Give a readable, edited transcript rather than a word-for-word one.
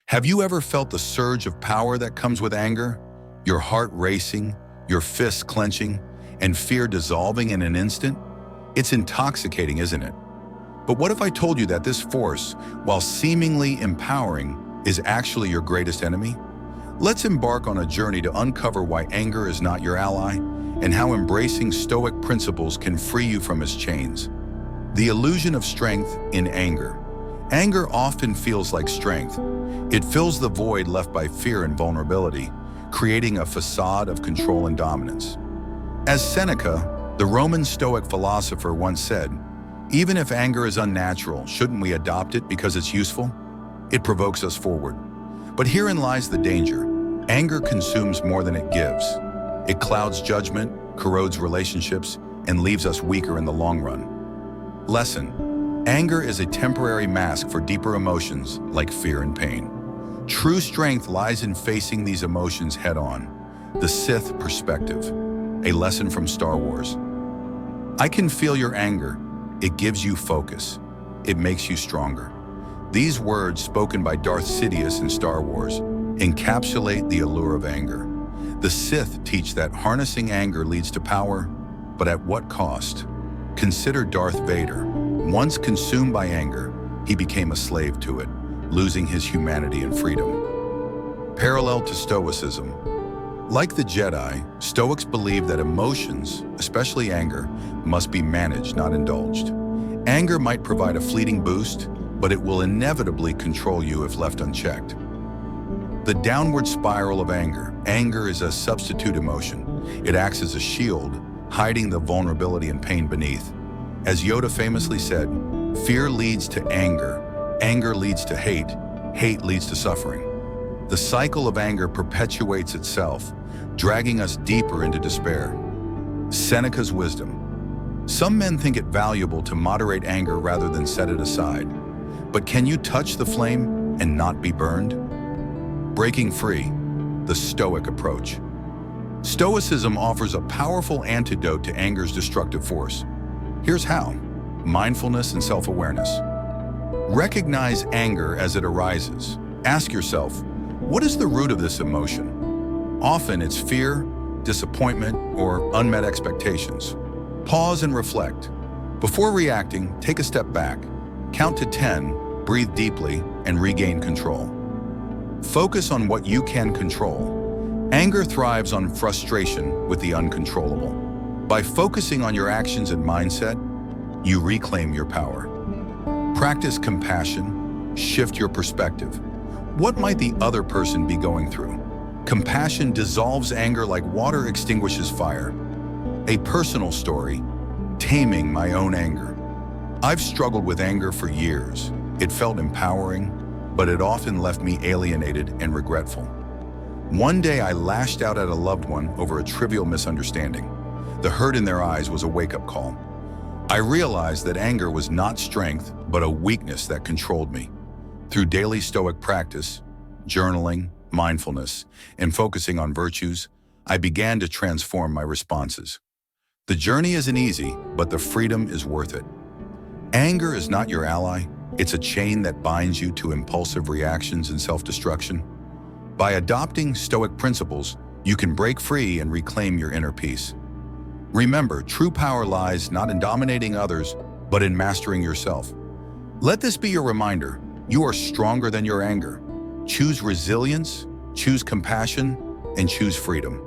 Have you ever felt the surge of power that comes with anger? Your heart racing, your fists clenching, and fear dissolving in an instant? It's intoxicating, isn't it? But what if I told you that this force, while seemingly empowering, is actually your greatest enemy? Let's embark on a journey to uncover why anger is not your ally and how embracing Stoic principles can free you from its chains. The illusion of strength in anger. Anger often feels like strength. It fills the void left by fear and vulnerability, creating a facade of control and dominance. As Seneca, the Roman Stoic philosopher, once said, "Even if anger is unnatural, shouldn't we adopt it because it's useful? It provokes us forward." But herein lies the danger. Anger consumes more than it gives. It clouds judgment, corrodes relationships, and leaves us weaker in the long run. Lesson: anger is a temporary mask for deeper emotions like fear and pain. True strength lies in facing these emotions head-on. The Sith perspective, a lesson from Star Wars. I can feel your anger. It gives you focus. It makes you stronger. These words, spoken by Darth Sidious in Star Wars, encapsulate the allure of anger. The Sith teach that harnessing anger leads to power, but at what cost? Consider Darth Vader. Once consumed by anger, he became a slave to it, losing his humanity and freedom. Parallel to Stoicism. Like the Jedi, Stoics believe that emotions, especially anger, must be managed, not indulged. Anger might provide a fleeting boost, but it will inevitably control you if left unchecked. The downward spiral of anger. Anger is a substitute emotion. It acts as a shield, hiding the vulnerability and pain beneath. As Yoda famously said, "Fear leads to anger, anger leads to hate, hate leads to suffering." The cycle of anger perpetuates itself, dragging us deeper into despair. Seneca's wisdom. Some men think it valuable to moderate anger rather than set it aside. But can you touch the flame and not be burned? Breaking free, the Stoic approach. Stoicism offers a powerful antidote to anger's destructive force. Here's how: mindfulness and self-awareness. Recognize anger as it arises. Ask yourself, what is the root of this emotion? Often it's fear, disappointment, or unmet expectations. Pause and reflect. Before reacting, take a step back. Count to 10, breathe deeply, and regain control. Focus on what you can control. Anger thrives on frustration with the uncontrollable. By focusing on your actions and mindset, you reclaim your power. Practice compassion. Shift your perspective. What might the other person be going through? Compassion dissolves anger like water extinguishes fire. A personal story: taming my own anger. I've struggled with anger for years. It felt empowering, but it often left me alienated and regretful. One day I lashed out at a loved one over a trivial misunderstanding. The hurt in their eyes was a wake-up call. I realized that anger was not strength, but a weakness that controlled me. Through daily Stoic practice, journaling, mindfulness, and focusing on virtues, I began to transform my responses. The journey isn't easy, but the freedom is worth it. Anger is not your ally. It's a chain that binds you to impulsive reactions and self-destruction. By adopting Stoic principles, you can break free and reclaim your inner peace. Remember, true power lies not in dominating others, but in mastering yourself. Let this be your reminder: you are stronger than your anger. Choose resilience, choose compassion, and choose freedom.